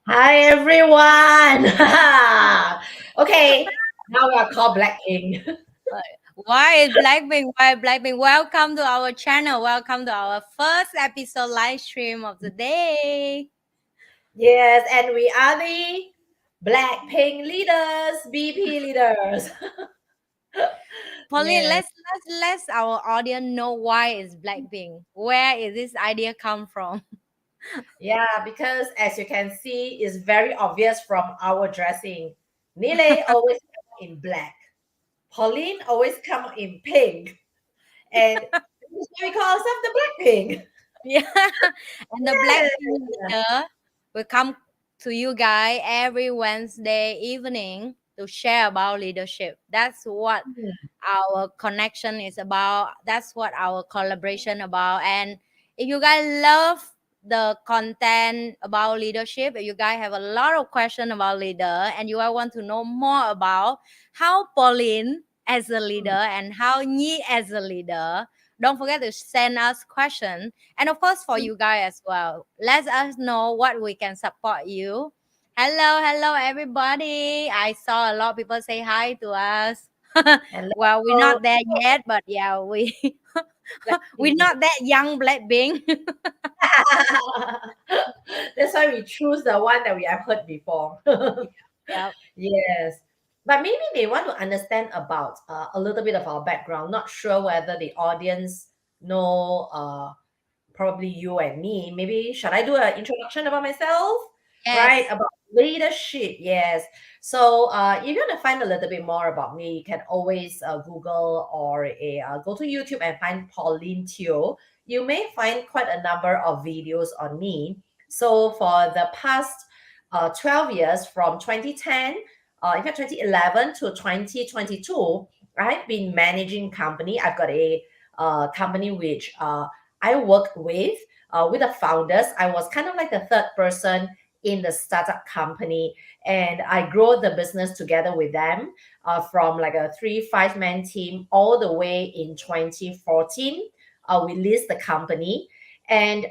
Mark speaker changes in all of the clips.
Speaker 1: Hi everyone. Okay, now we are called BlackPink.
Speaker 2: Why is BlackPink? Why BlackPink? Welcome to our channel. Welcome to our first episode live stream of the day.
Speaker 1: Yes, and we are the BlackPink leaders, BP leaders.
Speaker 2: Pauline,
Speaker 1: Yes,
Speaker 2: let's our audience know why is BlackPink. Where is this idea come from?
Speaker 1: yeah, because as you can see, it's very obvious from our dressing. NhiLe always come in black. Pauline always come in pink, and this is why we call ourselves the BlackPink.
Speaker 2: Yeah, and the BlackPink
Speaker 1: Yeah.
Speaker 2: leader will come to you guys every Wednesday evening to share about leadership. That's what our connection is about. That's what our collaboration about. And if you guys love the content about leadership, if you guys have a lot of question about leader and you guys want to know more about how Pauline as a leader and how Nhi as a leader, don't forget to send us questions. And of course for you guys as well, let us know what we can support you. Hello everybody. I saw a lot of people say hi to us. Well, we're
Speaker 1: Hello,
Speaker 2: not there yet, but yeah, we're
Speaker 1: BlackPink.
Speaker 2: not that young Blackpink.
Speaker 1: That's why we choose the one that we have heard before.
Speaker 2: Yeah.
Speaker 1: Yes. But maybe they want to understand about a little bit of our background. Not sure whether the audience know probably you and me. Maybe should I do an introduction about myself? Right,
Speaker 2: Yes.
Speaker 1: about leadership. Yes. So if you want to find a little bit more about me, you can always Google or go to YouTube and find Pauline Teo. You may find quite a number of videos on me. So for the past 12 years, from 2010, in fact 2011 to 2022, I've been managing company. I've got a company which I work with the founders. I was kind of like the third person in the startup company, and I grow the business together with them from like a 3-5 man team all the way in 2014. We list the company, and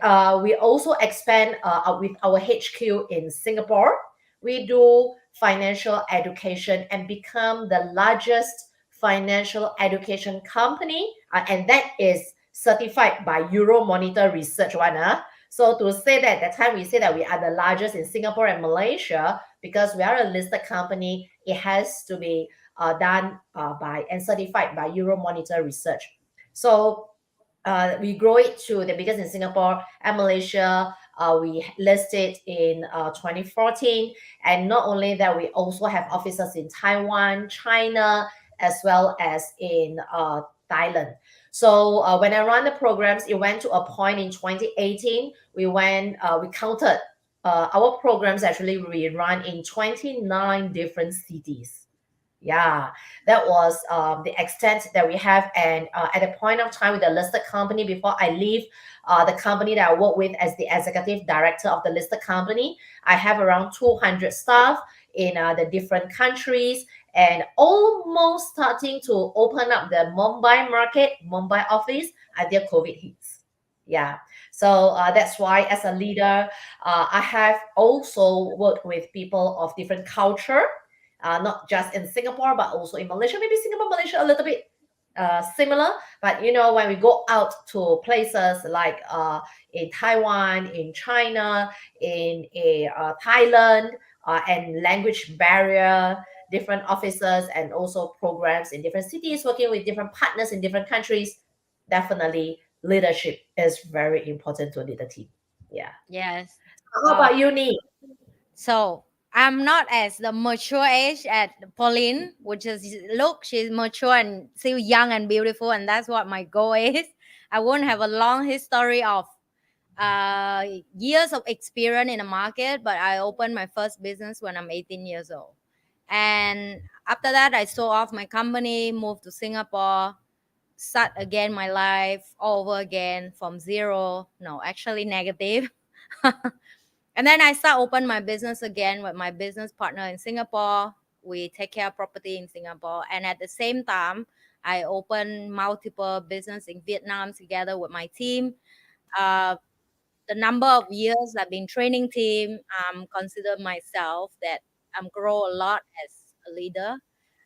Speaker 1: we also expand with our HQ in Singapore. We do financial education and become the largest financial education company, and that is certified by Euro Monitor Research one. So to say that at the time we say that we are the largest in Singapore and Malaysia because we are a listed company, it has to be done by and certified by Euro Monitor Research. So we grow it to the biggest in Singapore and Malaysia. We listed in 2014. And not only that, we also have offices in Taiwan, China, as well as in Thailand. So when I run the programs, it went to a point in 2018. We counted our programs actually we run in 29 different cities. Yeah, that was the extent that we have. And at the point of time with the listed company, before I leave the company that I work with as the executive director of the listed company, I have around 200 staff in the different countries and almost starting to open up the Mumbai market, Mumbai office until COVID hits. Yeah, so that's why as a leader, I have also worked with people of different culture, not just in Singapore, but also in Malaysia. Maybe Singapore, Malaysia, a little bit similar. But when we go out to places like in Taiwan, in China, in Thailand, and language barrier, different offices, and also programs in different cities, working with different partners in different countries, definitely leadership is very important to lead a team. Yeah.
Speaker 2: Yes.
Speaker 1: How
Speaker 2: Uh,
Speaker 1: about you, Nee?
Speaker 2: so I'm not as the mature age at Pauline, which is look, she's mature and still young and beautiful, and that's what my goal is. I won't have a long history of uh years of experience in the market, but I opened my first business when I'm 18 years old. And after that, I sold off my company, moved to Singapore, start again my life all over again from zero. No, actually negative. And then I start open my business again with my business partner in Singapore. We take care of property in Singapore, and at the same time, I open multiple business in Vietnam together with my team. Uh, the number of years I've been training team, consider myself that I'm grow a lot as a leader.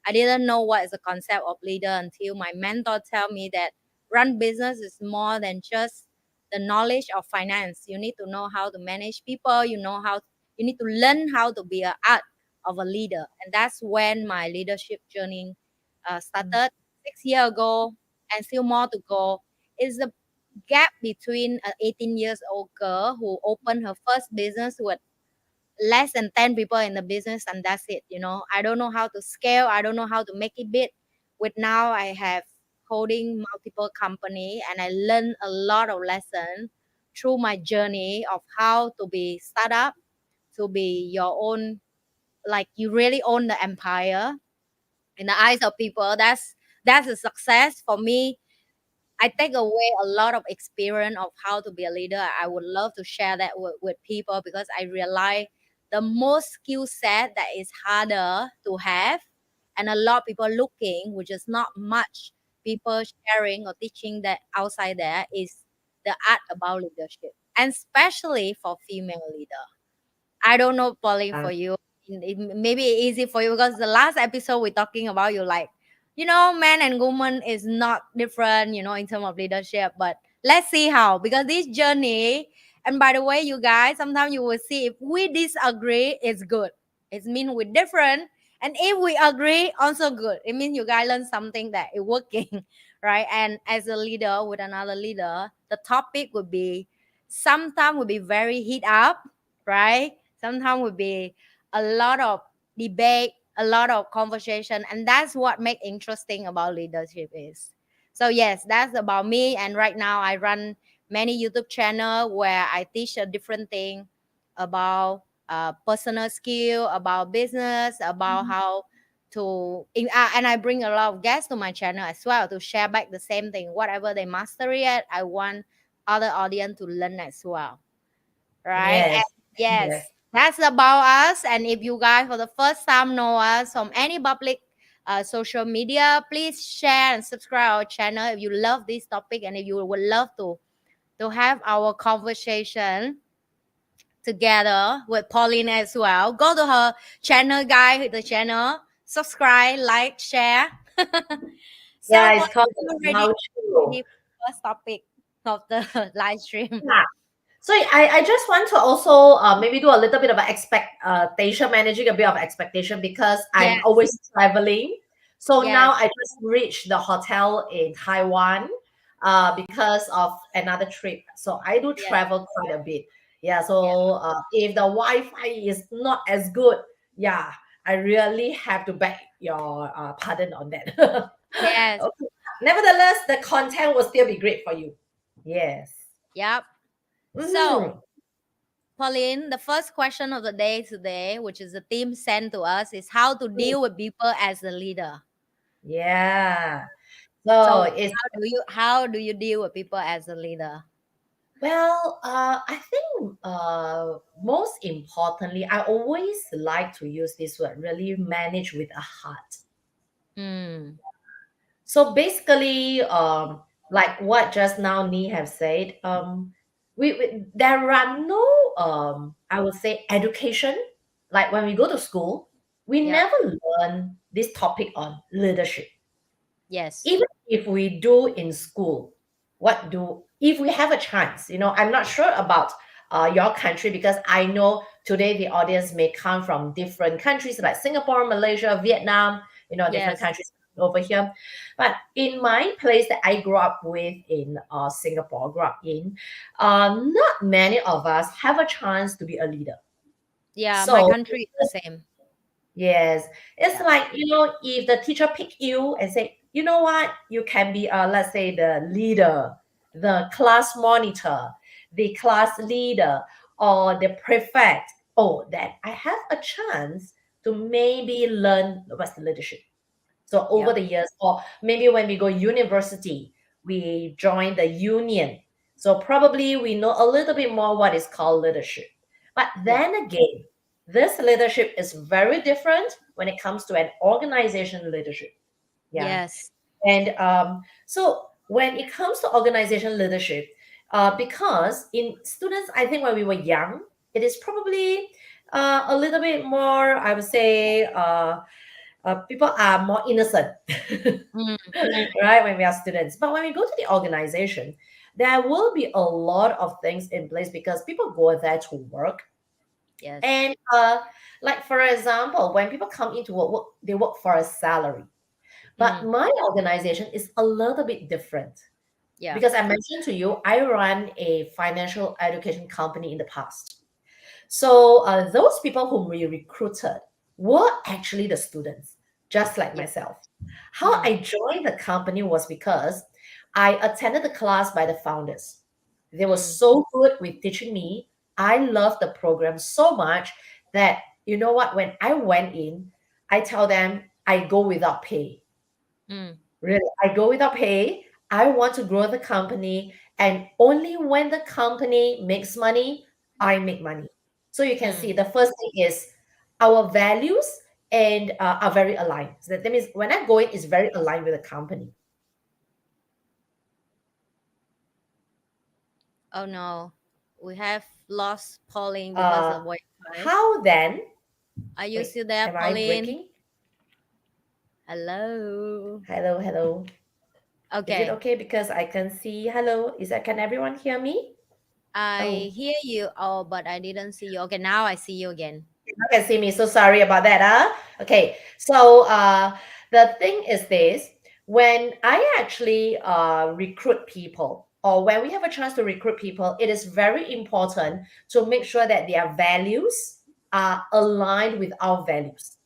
Speaker 2: I didn't know what is the concept of leader until my mentor tell me that run business is more than just the knowledge of finance. You need to know how to manage people. You need to learn how to be an art of a leader, and that's when my leadership journey started 6 years ago, and still more to go. Is the gap between an 18 years old girl who opened her first business with less than 10 people in the business, and that's it. I don't know how to scale. I don't know how to make it big. With now I have holding multiple company, and I learned a lot of lessons through my journey of how to be startup, to be your own, like you really own the empire in the eyes of people. That's a success for me. I take away a lot of experience of how to be a leader. I would love to share that with people, because I realize the most skill set that is harder to have, and a lot of people looking, which is not much people sharing or teaching that outside there, is the art about leadership, and especially for female leader. I don't know, Polly,
Speaker 1: Uh,
Speaker 2: for you. It may be easy for you because the last episode we're talking about, you like, man and woman is not different, in terms of leadership. But let's see how, because this journey, and by the way, you guys, sometimes you will see if we disagree, it's good. It means we're different. And if we agree, also good. It means you guys learn something that is working, right? And as a leader with another leader, the topic would be sometimes would be very heat up, right? Sometimes would be a lot of debate, a lot of conversation, and that's what make interesting about leadership is. So yes, that's about me. And right now I run many YouTube channel where I teach a different thing about personal skill, about business, about how to and I bring a lot of guests to my channel as well to share back the same thing. Whatever they master it, I want other audience to learn as well, right?
Speaker 1: yes. Yes.
Speaker 2: Yes, that's about us. And if you guys for the first time know us from any public social media, please share and subscribe our channel if you love this topic, and if you would love to have our conversation together with Pauline as well. Go to her channel, guys, hit the channel, subscribe, like, share. So
Speaker 1: Yeah,
Speaker 2: Pauline,
Speaker 1: it's called
Speaker 2: you
Speaker 1: Lao
Speaker 2: ready
Speaker 1: Chio.
Speaker 2: for the first topic of the live stream?
Speaker 1: Yeah. So I just want to also maybe do a little bit of an expectation, managing a bit of expectation because I'm
Speaker 2: Yes,
Speaker 1: always traveling. So now
Speaker 2: yes,
Speaker 1: I just reached the hotel in Taiwan because of another trip. So I do
Speaker 2: yes.
Speaker 1: travel quite a bit. Yeah.
Speaker 2: Yeah.
Speaker 1: So if the Wi-Fi is not as good, yeah, I really have to beg your pardon on that.
Speaker 2: Yes.
Speaker 1: Okay. Nevertheless, the content will still be great for you. Yes.
Speaker 2: Yep. So,
Speaker 1: Mm-hmm.
Speaker 2: Pauline, the first question of the day today, which is the team sent to us, is how to deal with people as a leader.
Speaker 1: Yeah. So
Speaker 2: So,
Speaker 1: it's
Speaker 2: how do you deal with people as a leader?
Speaker 1: well, I think most importantly, I always like to use this word, really manage with a heart.
Speaker 2: Mm.
Speaker 1: So basically, like what just now Ni have said, we there are no I would say education. Like when we go to school, we
Speaker 2: Yep.
Speaker 1: never learn this topic on leadership.
Speaker 2: Yes.
Speaker 1: Even if we do in school, what do if we have a chance? I'm not sure about your country because I know today the audience may come from different countries like Singapore, Malaysia, Vietnam, different
Speaker 2: Yes.
Speaker 1: countries over here. But in my place that I grew up with in Singapore, grew up in, not many of us have a chance to be a leader.
Speaker 2: Yeah. My
Speaker 1: So
Speaker 2: country is the same.
Speaker 1: yes, it's
Speaker 2: Yeah.
Speaker 1: like, if the teacher pick you and say, you know what, you can be, let's say, the leader, the class monitor, the class leader, or the prefect. Oh, that I have a chance to maybe learn what's the leadership. So over
Speaker 2: Yep.
Speaker 1: the years, or maybe when we go university, we join the union. So probably we know a little bit more what is called leadership. But
Speaker 2: Yep.
Speaker 1: then again, this leadership is very different when it comes to an organization leadership. Yeah.
Speaker 2: Yes.
Speaker 1: And so when it comes to organization leadership, Because in students, I think when we were young, it is probably a little bit more, I would say, people are more innocent,
Speaker 2: Mm,
Speaker 1: right, when we are students. But when we go to the organization, there will be a lot of things in place because people go there to work.
Speaker 2: yes.
Speaker 1: And like for example, when people come into work, they work for a salary. But
Speaker 2: Mm,
Speaker 1: my organization is a little bit different
Speaker 2: yeah.
Speaker 1: because I mentioned to you, I run a financial education company in the past. So those people whom we recruited were actually the students, just like
Speaker 2: Yep.
Speaker 1: myself. How
Speaker 2: Mm,
Speaker 1: I joined the company was because I attended the class by the founders. They were
Speaker 2: mm,
Speaker 1: so good with teaching me. I loved the program so much that, you know what, when I went in, I tell them I go without pay.
Speaker 2: mm,
Speaker 1: Really, I go without pay. I want to grow the company, and only when the company makes money, I make money. So you can
Speaker 2: mm.
Speaker 1: see the first thing is our values and are very aligned. So that means when I go in, it's very aligned with the company.
Speaker 2: Oh no, we have lost Pauline because
Speaker 1: Uh,
Speaker 2: of Wi-Fi.
Speaker 1: how then?
Speaker 2: Are you
Speaker 1: Wait,
Speaker 2: still there,
Speaker 1: am I
Speaker 2: Pauline?
Speaker 1: breaking?
Speaker 2: Hello.
Speaker 1: Hello, hello. Is it
Speaker 2: Okay,
Speaker 1: okay because I can see? Hello, is that, can everyone hear me?
Speaker 2: I
Speaker 1: Oh,
Speaker 2: hear you. Oh, but I didn't see you. Okay, now I see you again.
Speaker 1: you can see me. So sorry about that. Okay. So the thing is this: when I actually recruit people, or when we have a chance to recruit people, it is very important to make sure that their values are aligned with our values.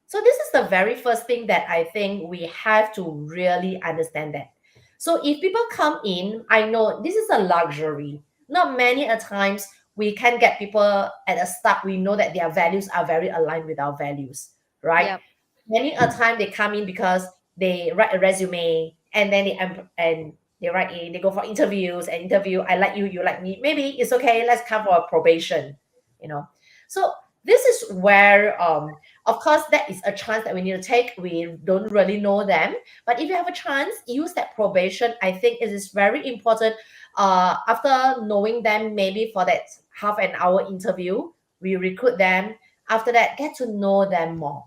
Speaker 1: So this is the very first thing that I think we have to really understand that. So if people come in, I know this is a luxury. Not many a times we can get people at the start. We know that their values are very aligned with our values, right?
Speaker 2: Yep.
Speaker 1: Many a time they come in because they write a resume and then and they write in, they go for interviews and interview. I like you, you like me. Maybe it's okay. Let's come for a probation, you know. So this is where of course, that is a chance that we need to take. We don't really know them. But if you have a chance, use that probation. I think it is very important. After knowing them, maybe for that half an hour interview, we recruit them. After that, get to know them more.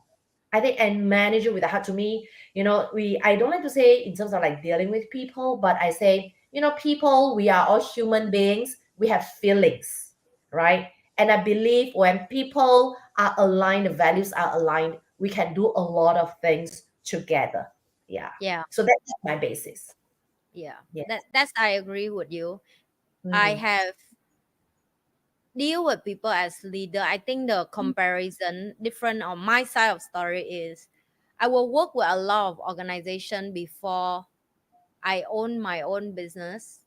Speaker 1: I think and manage it with a heart. To me, I don't like to say in terms of like dealing with people, but I say, people, we are all human beings. We have feelings, right? And I believe when people are aligned, the values are aligned, we can do a lot of things together. Yeah.
Speaker 2: Yeah.
Speaker 1: So that's my basis.
Speaker 2: Yeah.
Speaker 1: Yeah.
Speaker 2: That's I agree with you. I
Speaker 1: Mm,
Speaker 2: have deal with people as leader. I think the comparison different on my side of story is I will work with a lot of organization before I own my own business.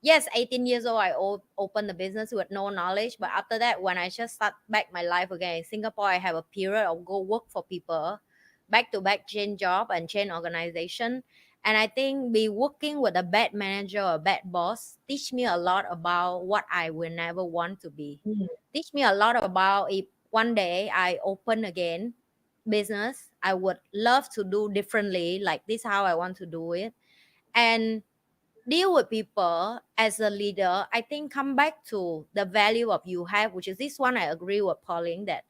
Speaker 2: Yes, 18 years old, I opened the business with no knowledge. But after that, when I just start back my life again in Singapore, I have a period of go work for people, back to back change job and change organization. And I think be working with a bad manager or a bad boss teach me a lot about what I will never want to be.
Speaker 1: mm,
Speaker 2: Teach me a lot about if one day I open again business, I would love to do differently, like this how I want to do it. And deal with people as a leader, I think come back to the value of you have, which is this one I agree with Pauline that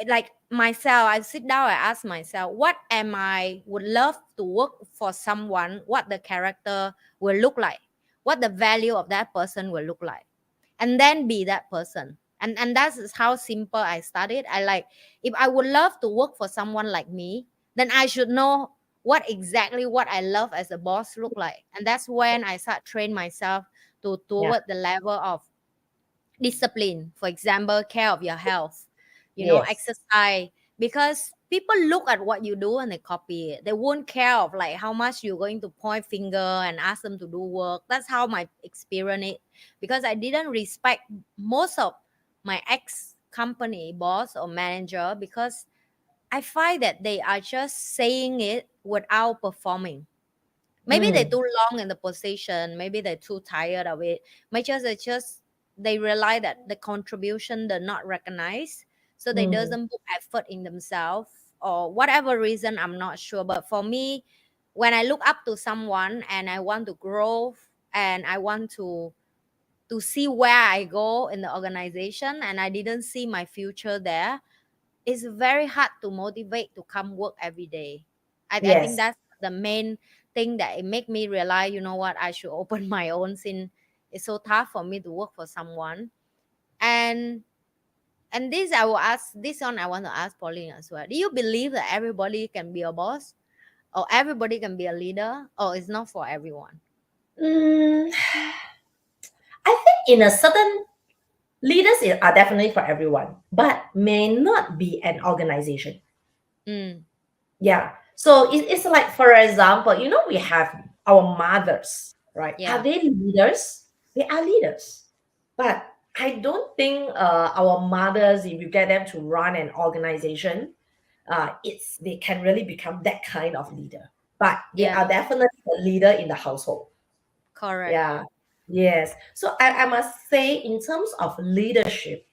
Speaker 2: like myself, I sit down, I ask myself, what am I would love to work for someone, what the character will look like, what the value of that person will look like, and then be that person. And that is how simple I started. I like if I would love to work for someone like me, then I should know what exactly what I love as a boss look like. And that's when I start train myself to
Speaker 1: yeah.
Speaker 2: toward the level of discipline, for example care of your health,
Speaker 1: Yes.
Speaker 2: exercise, because people look at what you do and they copy it. They won't care of like how much you're going to point finger and ask them to do work. That's how my experience it, because I didn't respect most of my ex company boss or manager because I find that they are just saying it without performing. Maybe they're
Speaker 1: Mm,
Speaker 2: too long in the position, maybe they're too tired of it, maybe just they realize that the contribution they're not recognized, so they
Speaker 1: mm,
Speaker 2: doesn't put effort in themselves or whatever reason, I'm not sure. But for me, when I look up to someone and I want to grow and I want to see where I go in the organization, and I didn't see my future there, it's very hard to motivate to come work every day. I think
Speaker 1: Yes.
Speaker 2: that's the main thing that it make me realize, you know what, I should open my own, since it's so tough for me to work for someone. And this I will ask, this one I want to ask Pauline as well. Do you believe that everybody can be a boss, or everybody can be a leader, or it's not for everyone?
Speaker 1: Mm, I think in a certain are definitely for everyone, but may not be an organization.
Speaker 2: Mm,
Speaker 1: Yeah. So it's like, for example, we have our mothers, right? Are
Speaker 2: yeah,
Speaker 1: they leaders? They are leaders. But I don't think our mothers, if you get them to run an organization, they can really become that kind of leader. But they
Speaker 2: yeah,
Speaker 1: are definitely a leader in the household.
Speaker 2: correct.
Speaker 1: Yeah. Yes. So I must say, in terms of leadership,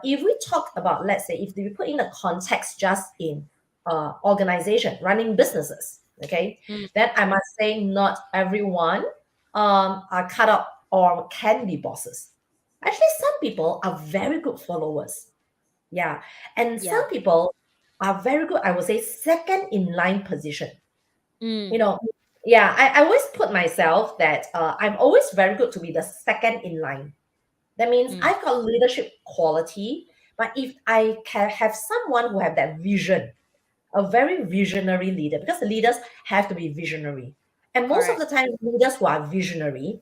Speaker 1: if we talk about, let's say, if we put in the context just in organization, running businesses, okay,
Speaker 2: Mm,
Speaker 1: then I must say not everyone are cut up or can be bosses. Actually, some people are very good followers. Yeah. And
Speaker 2: yeah.
Speaker 1: some people are very good, I would say, second in line position. you
Speaker 2: Mm,
Speaker 1: know yeah, I always put myself that I'm always very good to be the second in line. That means
Speaker 2: mm,
Speaker 1: I've got leadership quality, but if I can have someone who have that vision, a very visionary leader, because the leaders have to be visionary, and most of
Speaker 2: correct.
Speaker 1: the time leaders who are visionary,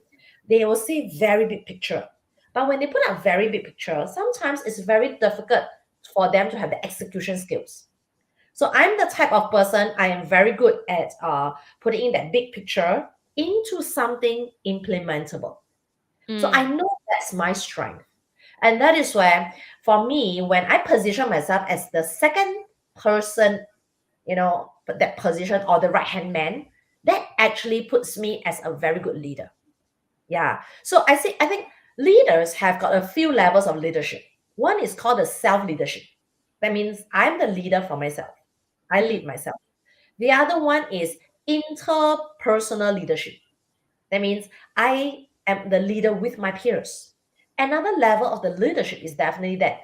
Speaker 1: they will see very big picture. But when they put a very big picture, sometimes it's very difficult for them to have the execution skills. So I'm the type of person, I am very good at putting in that big picture into something implementable. So I
Speaker 2: Mm,
Speaker 1: know that's my strength. And that is where, for me, when I position myself as the second person, but that position, or the right hand man, that actually puts me as a very good leader. Yeah. So I think leaders have got a few levels of leadership. One is called the self leadership. That means I'm the leader for myself. I
Speaker 2: mm,
Speaker 1: lead myself. The other one is interpersonal leadership. That means I am the leader with my peers. Another level of the leadership is definitely that,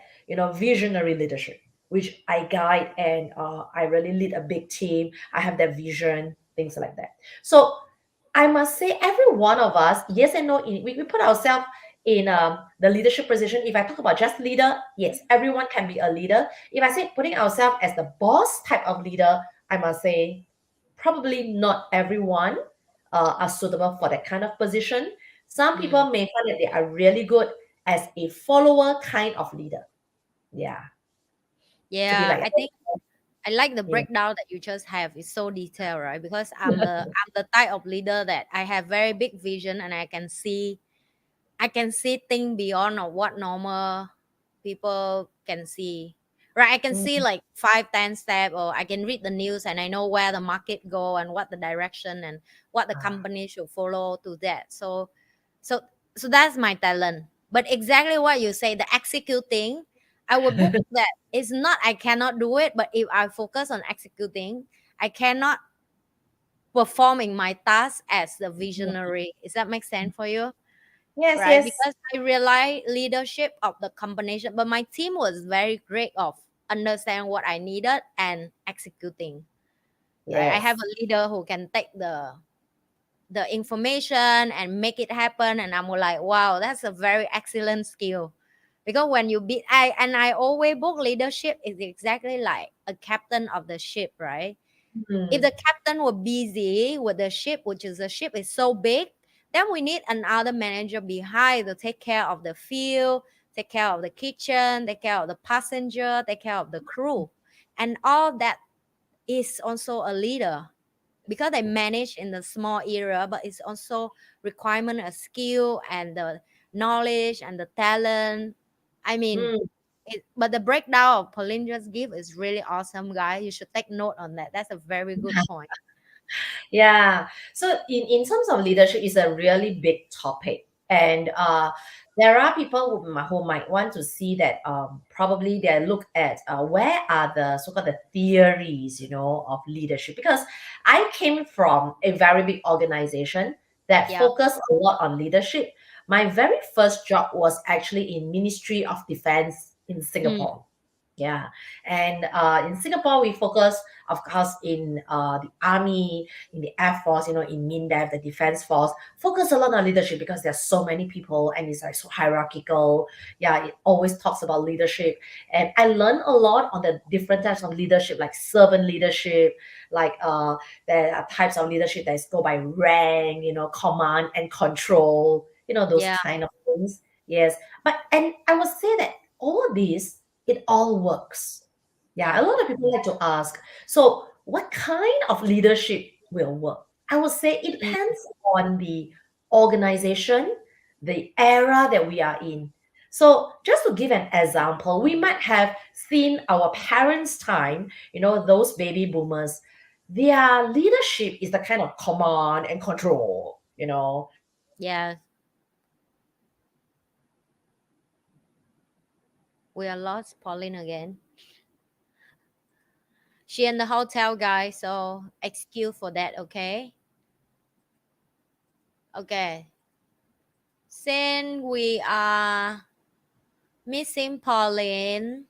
Speaker 1: visionary leadership, which I guide, and I really lead a big team. I have that vision, things like that. So I must say, every one of us, yes and no, we put ourselves in the leadership position. If I talk about just leader, yes, everyone can be a leader. If I say putting ourselves as the boss type of leader, I must say probably not everyone are suitable for that kind of position. Some
Speaker 2: mm.
Speaker 1: people may find that they are really good as a follower kind of leader. Yeah, to be
Speaker 2: Yeah,
Speaker 1: like,
Speaker 2: I think I like the
Speaker 1: yeah.
Speaker 2: breakdown that you just have. It's so detailed, right? Because I'm the type of leader that I have very big vision, and I can see things beyond of what normal people can see. Right? I can see
Speaker 1: Mm,
Speaker 2: like 5, 10 steps, or I can read the news and I know where the market go and what the direction and what the
Speaker 1: ah,
Speaker 2: company should follow to that. So so that's my talent. But exactly what you say, the executing, I would book that. It's not I cannot do it, but if I focus on executing, I cannot performing my task as the
Speaker 1: mm.
Speaker 2: visionary. Does that make sense for you?
Speaker 1: Yes,
Speaker 2: Right?
Speaker 1: yes,
Speaker 2: Because I rely leadership of the combination, but my team was very great of understand what I needed and executing. Right? I have
Speaker 1: yes.
Speaker 2: a leader who can take the information and make it happen, and I'm like, wow, that's a very excellent skill. Because when you be I always book leadership is exactly like a captain of the ship, right? If
Speaker 1: Mm,
Speaker 2: the captain were busy with the ship, which is the ship is so big, then we need another manager behind to take care of the field, take care of the kitchen, take care of the passenger, take care of the crew. And all that is also a leader, because they manage in the small area, but it's also requirement a skill and the knowledge and the talent. I mean,
Speaker 1: mm.
Speaker 2: but the breakdown of Pauline just give is really awesome, guys. You should take note on that. That's a very good point.
Speaker 1: Yeah. So in terms of leadership, is a really big topic. And there are people who might want to see that probably they look at where are the so-called the theories, of leadership. Because I came from a very big organization. that
Speaker 2: Yeah.
Speaker 1: focus a lot on leadership. My very first job was actually in Ministry of Defense in
Speaker 2: Mm.
Speaker 1: Singapore. Yeah, and in Singapore we focus, of course, in the army, in the air force, in MINDEF, the defense force. Focus a lot on leadership because there's so many people and it's like so hierarchical. Yeah, it always talks about leadership, and I learned a lot on the different types of leadership, like servant leadership, like there are types of leadership that go by rank, command and control, those
Speaker 2: Yeah.
Speaker 1: kind of things. Yes, but and I would say that all these, it all works. Yeah, a
Speaker 2: Yeah.
Speaker 1: lot of people like to ask, so what kind of leadership will work? I would say it
Speaker 2: Mm.
Speaker 1: depends on the organization, the era that we are in. So, just to give an example, we might have seen our parents' time, those baby boomers, their leadership is the kind of command and control.
Speaker 2: Yeah. We are lost Pauline again. She in the hotel, guys, so excuse for that, okay? Okay. Since we are missing Pauline,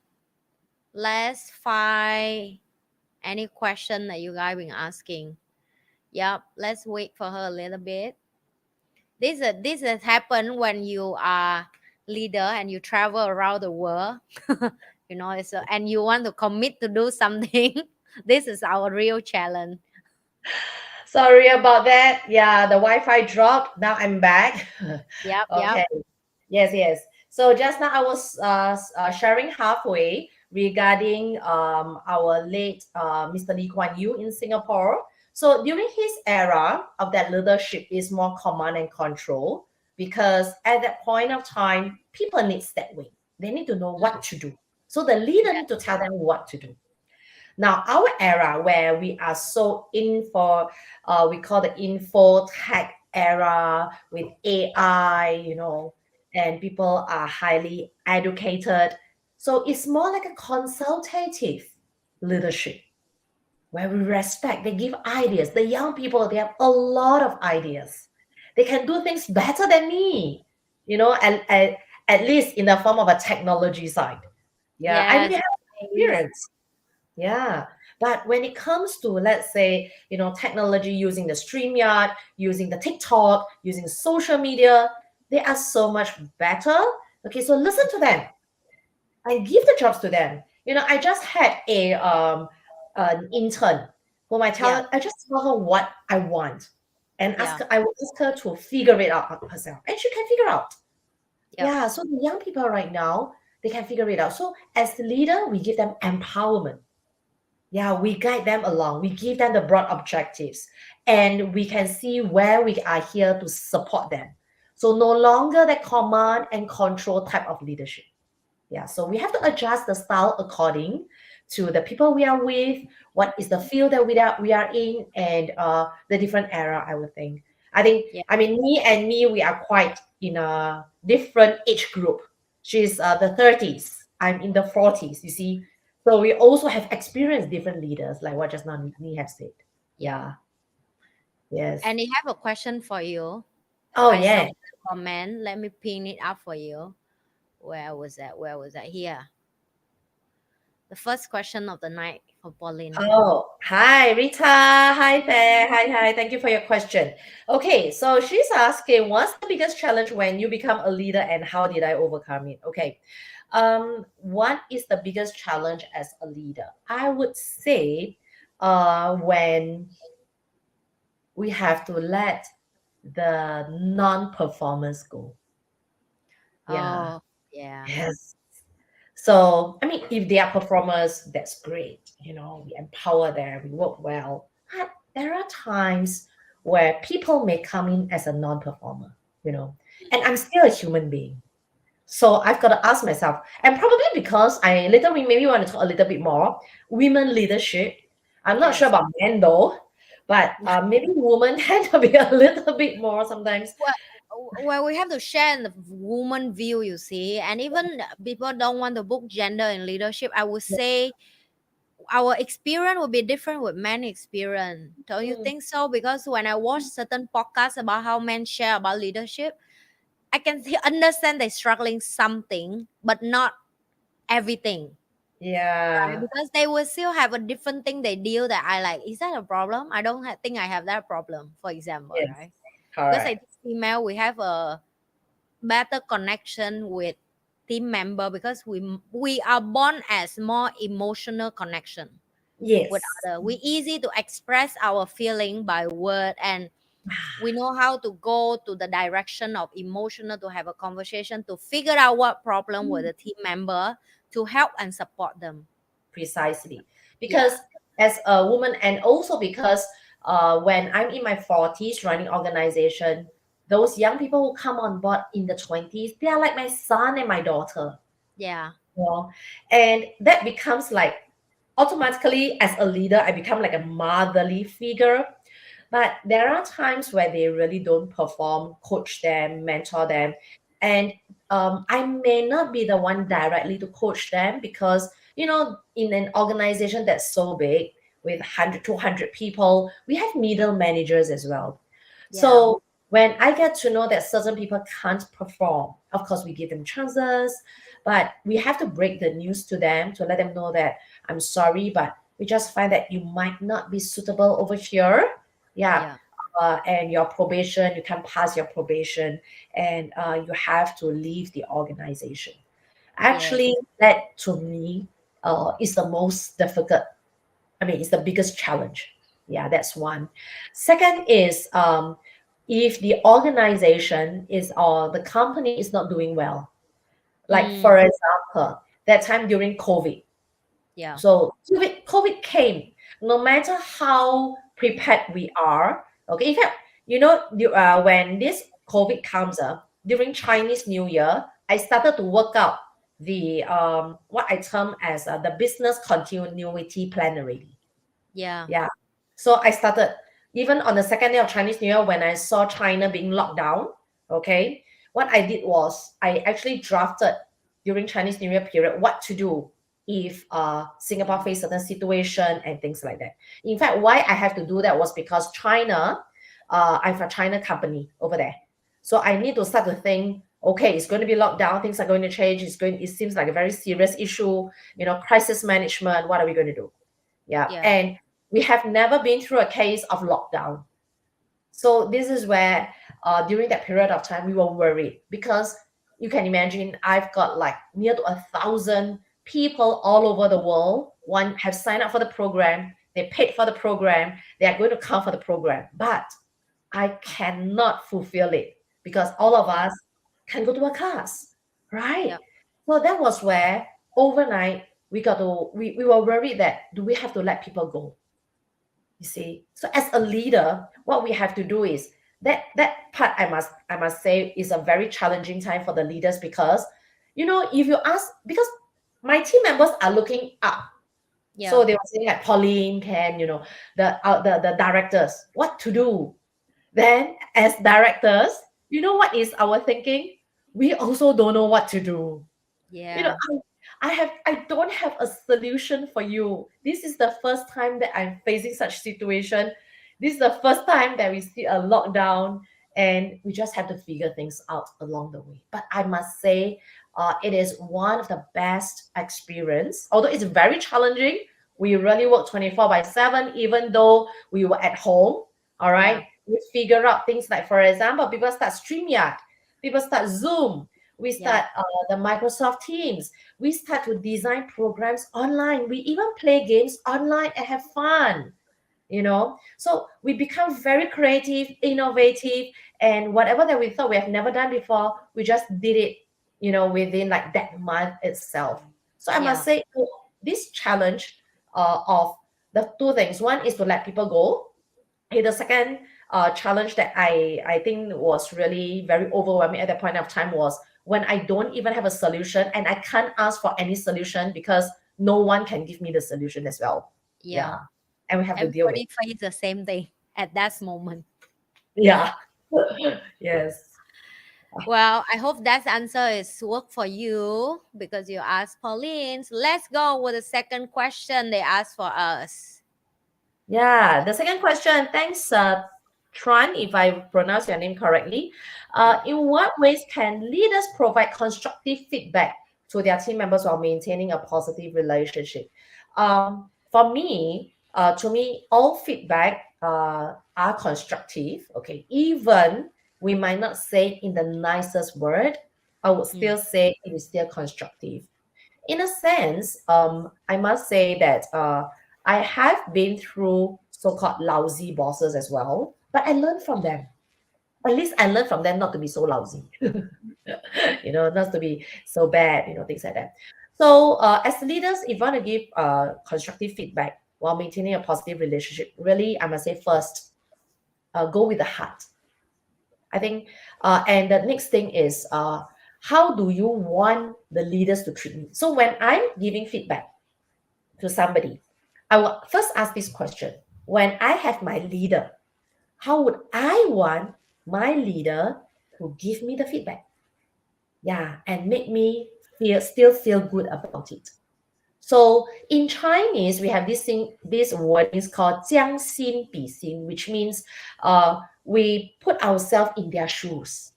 Speaker 2: let's find any question that you guys been asking. Yep, let's wait for her a little bit. This has happened when you are leader and you travel around the world. And you want to commit to do something. This is our real challenge.
Speaker 1: Sorry about that. Yeah, the Wi-Fi dropped. Now I'm back.
Speaker 2: Yep, yep.
Speaker 1: Okay. Yes, yes. So just now I was sharing halfway regarding our late Mr. Lee Kuan Yew in Singapore. So during his era of that leadership is more command and control, because at that point of time, people need that way. They need to know what to do. So the leader
Speaker 2: Yeah,
Speaker 1: need to tell them what to do. Now, our era where we are so in for, we call the info tech era with AI, and people are highly educated. So it's more like a consultative leadership where we respect, they give ideas. The young people, they have a lot of ideas. They can do things better than me, at least in the form of a technology side. Yeah, and we
Speaker 2: yes,
Speaker 1: have
Speaker 2: yes.
Speaker 1: experience. Yeah. But when it comes to, let's say, technology, using the StreamYard, using the TikTok, using social media, they are so much better. Okay, so listen to them and give the jobs to them. I just had an intern whom
Speaker 2: Yeah,
Speaker 1: I just tell her what I want and
Speaker 2: yeah,
Speaker 1: I will ask her to figure it out herself. And she can figure out.
Speaker 2: yep,
Speaker 1: Yeah, so the young people right now, they can figure it out. So as the leader, we give them empowerment. Yeah, we guide them along. We give them the broad objectives, and we can see where we are here to support them. So no longer that command and control type of leadership. Yeah, so we have to adjust the style according to the people we are with, what is the field that we are in, and the different era, I would think.
Speaker 2: yeah,
Speaker 1: I mean, me, we are quite in a different age group. She's the 30s. I'm in the 40s, you see. So we also have experienced different leaders, like what just now Ni have said.
Speaker 2: yeah.
Speaker 1: Yeah, yes.
Speaker 2: And I have a question for you.
Speaker 1: Oh,
Speaker 2: I saw
Speaker 1: yeah.
Speaker 2: the comment. Let me pin it up for you. Where was that? Where was that? Here. The first question of the night for Pauline.
Speaker 1: Oh, hi, Rita. Hi there. Hi, hi. Thank you for your question. Okay, so she's asking, what's the biggest challenge when you become a leader and how did I overcome it? Okay. What is the biggest challenge as a leader? I would say when we have to let the non-performers go. Yeah.
Speaker 2: Oh, yeah,
Speaker 1: Yes. So, I mean, if they are performers, that's great. We empower them, we work well. But there are times where people may come in as a non-performer, and I'm still a human being. So I've got to ask myself, and probably because we maybe want to talk a little bit more women leadership. I'm not sure
Speaker 2: yes.
Speaker 1: about men though, but maybe women tend to be a little bit more sometimes.
Speaker 2: Well, we have to share the woman view, you see, and even people don't want to book gender in leadership. I would say our experience will be different with men experience. Don't you
Speaker 1: Mm,
Speaker 2: think so? Because when I watch certain podcasts about how men share about leadership, I can understand they're struggling something, but not everything. Right?
Speaker 1: yeah.
Speaker 2: Because they will still have a different thing they deal that I like. Is that a problem? I don't think I have that problem, for example,
Speaker 1: Yes.
Speaker 2: right? Because I
Speaker 1: Correct.
Speaker 2: think female, we have a better connection with team member because we are born as more emotional connection with
Speaker 1: Yes.
Speaker 2: other. We easy to express our feeling by word, and we know how to go to the direction of emotional to have a conversation to figure out what problem with
Speaker 1: Mm.
Speaker 2: the team member to help and support them.
Speaker 1: Precisely.
Speaker 2: Yeah,
Speaker 1: Because as a woman, and also because when I'm in my 40s running organization, those young people who come on board in the 20s, they are like my son and my daughter.
Speaker 2: yeah,
Speaker 1: You know? And that becomes like automatically as a leader, I become like a motherly figure. But there are times where they really don't perform, coach them, mentor them. And I may not be the one directly to coach them because, in an organization that's so big with 100, 200 people, we have middle managers as well.
Speaker 2: yeah,
Speaker 1: So when I get to know that certain people can't perform, of course, we give them chances, but we have to break the news to them to let them know that I'm sorry, but we just find that you might not be suitable over here. Yeah.
Speaker 2: yeah,
Speaker 1: And your probation, you can pass your probation, and you have to leave the organization. Actually,
Speaker 2: yes,
Speaker 1: that to me is the most difficult. I mean, it's the biggest challenge. Yeah, that's one. Second is if the organization is or the company is not doing well. Like
Speaker 2: mm,
Speaker 1: for example, that time during COVID.
Speaker 2: yeah,
Speaker 1: So COVID came. No matter how prepared we are, okay. In fact, when this COVID comes up during Chinese New Year, I started to work out the what I term as the business continuity plan already.
Speaker 2: yeah,
Speaker 1: Yeah. So I started even on the second day of Chinese New Year when I saw China being locked down. Okay. What I did was I actually drafted during Chinese New Year period what to do if Singapore face certain situation and things like that. In fact, why I have to do that was because China, I have a China company over there. So I need to start to think, okay, it's going to be locked down, things are going to change, it seems like a very serious issue, crisis management, what are we going to do? Yeah.
Speaker 2: yeah,
Speaker 1: And we have never been through a case of lockdown. So this is where during that period of time we were worried because you can imagine I've got like near to 1,000 people all over the world. One have signed up for the program, they paid for the program, they are going to come for the program, but I cannot fulfill it because all of us can go to a class,
Speaker 2: yeah,
Speaker 1: right? So that was where overnight we were worried that do we have to let people go? You see, so as a leader, what we have to do is that part I must say is a very challenging time for the leaders because if you ask because my team members are looking up,
Speaker 2: yeah,
Speaker 1: so they were saying like Pauline can the directors what to do. Then as directors, what is our thinking? We also don't know what to do. you know
Speaker 2: yeah,
Speaker 1: I don't have a solution for you. This is the first time that I'm facing such situation. This is the first time that we see a lockdown, and we just have to figure things out along the way. But I must say, it is one of the best experience. Although it's very challenging, we really work 24 by 7, even though we were at home. All
Speaker 2: yeah,
Speaker 1: right, we figure out things like, for example, people start StreamYard, people start Zoom, we
Speaker 2: yeah,
Speaker 1: start the Microsoft Teams. We start to design programs online. We even play games online and have fun. So we become very creative, innovative, and whatever that we thought we have never done before, we just did it within like that month itself. So I must
Speaker 2: yeah,
Speaker 1: say, this challenge of the two things. One is to let people go. Okay, the second challenge that I think was really very overwhelming at that point of time was when I don't even have a solution and I can't ask for any solution because no one can give me the solution as well.
Speaker 2: yeah.
Speaker 1: Yeah. And we have to deal with it.
Speaker 2: Everybody face the same thing at that moment.
Speaker 1: Yeah. Yes.
Speaker 2: Well, I hope that answer is work for you because you asked Pauline. So let's go with the second question they asked for us.
Speaker 1: Yeah, the second question. Thanks, Tran, if I pronounce your name correctly.
Speaker 2: Yeah.
Speaker 1: In what ways can leaders provide constructive feedback to their team members while maintaining a positive relationship? For me, to me, all feedback are constructive. Okay, even we might not say it in the nicest word, I would
Speaker 2: Mm.
Speaker 1: still say it is still constructive. In a sense, I must say that I have been through so-called lousy bosses as well, but I learned from them. At least I learned from them not to be so lousy, not to be so bad, things like that. So, as leaders, if you want to give constructive feedback while maintaining a positive relationship, really, I must say first, go with the heart. I think, and the next thing is, how do you want the leaders to treat me? So, when I'm giving feedback to somebody, I will first ask this question. When I have my leader, how would I want my leader to give me the feedback? Yeah, and make me feel good about it. So in Chinese, we have this word is called 将心比心, which means we put ourselves in their shoes.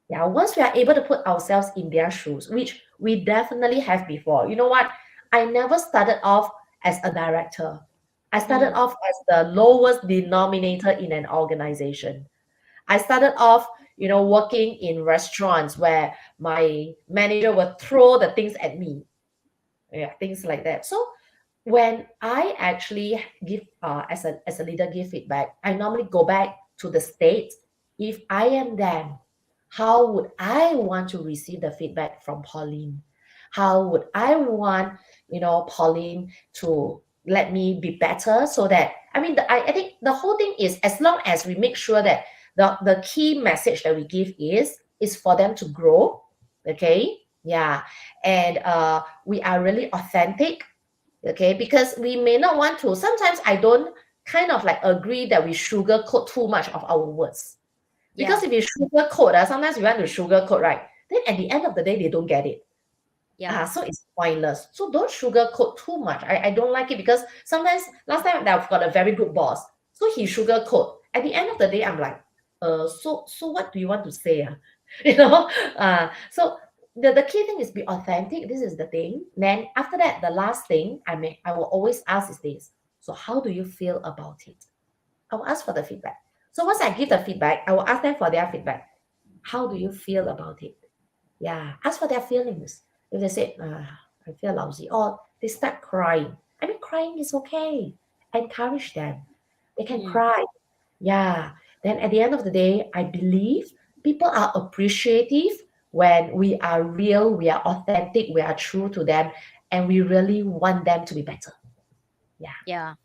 Speaker 1: Yeah, once we are able to put ourselves in their shoes, which we definitely have before. You know what? I never started off as a director. I started
Speaker 2: Mm.
Speaker 1: off as the lowest denominator in an organization. I started off, working in restaurants where my manager would throw the things at me. Yeah, things like that. So when I actually give as a leader give feedback, I normally go back to the state. If I am them, how would I want to receive the feedback from Pauline? How would I want, Pauline to let me be better so that I think the whole thing is, as long as we make sure that the key message that we give is for them to grow. Okay. Yeah. And we are really authentic. Okay, because we may not want to, sometimes I don't kind of like agree that we sugarcoat too much of our words, because
Speaker 2: Yeah.
Speaker 1: if you sugarcoat, sometimes we want to sugarcoat, right? Then at the end of the day they don't get it.
Speaker 2: Yeah.
Speaker 1: So it's pointless. So don't sugarcoat too much. I don't like it, because sometimes last time I've got a very good boss, so he sugarcoat. At the end of the day, I'm like, so what do you want to say? You know, so the key thing is be authentic. This is the thing. Then after that, the last thing I will always ask is this. So how do you feel about it? I will ask for the feedback. So once I give the feedback, I will ask them for their feedback. How do you feel about it? Yeah, ask for their feelings. If they say, I feel lousy, or they start crying. Crying is okay. Encourage them. They can
Speaker 2: Mm.
Speaker 1: cry. Yeah. Then at the end of the day, I believe people are appreciative when we are real, we are authentic, we are true to them, and we really want them to be better. Yeah.
Speaker 2: Yeah.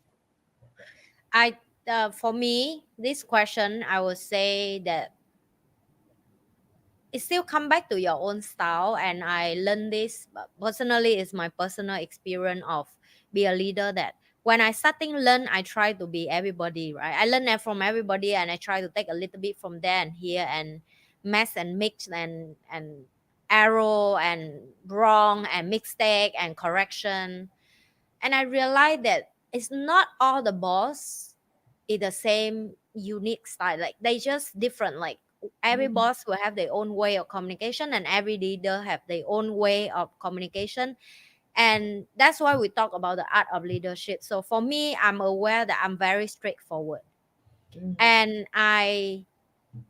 Speaker 2: I For me, this question I would say that it still come back to your own style, and I learned this personally. Is my personal experience of be a leader, that when I starting learn, I try to be everybody, right? I learn that from everybody, and I try to take a little bit from there and here, and mess and mix and arrow and wrong and mistake and correction. And I realized that it's not all the boss is the same unique style. Like they just different. Like every
Speaker 1: Mm,
Speaker 2: boss will have their own way of communication, and every leader have their own way of communication. And that's why we talk about the art of leadership. So for me, I'm aware that I'm very straightforward.
Speaker 1: mm,
Speaker 2: And I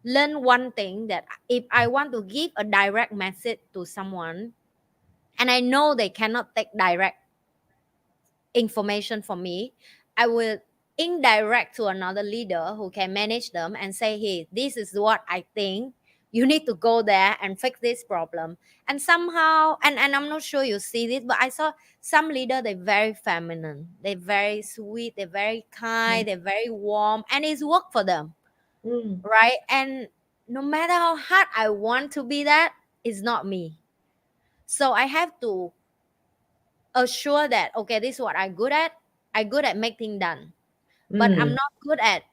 Speaker 2: learn one thing, that if I want to give a direct message to someone, and I know they cannot take direct information from me, I will indirect to another leader who can manage them and say, hey, this is what I think. You need to go there and fix this problem. And somehow, and I'm not sure you see this, but I saw some leader, they're very feminine, they're very sweet, they're very
Speaker 1: mm,
Speaker 2: kind, they're very warm, and it's work for them,
Speaker 1: mm,
Speaker 2: right? And no matter how hard I want to be that, it's not me. So I have to assure that, okay, this is what I'm good at. I'm good at making things done, but I'm
Speaker 1: mm,
Speaker 2: not good at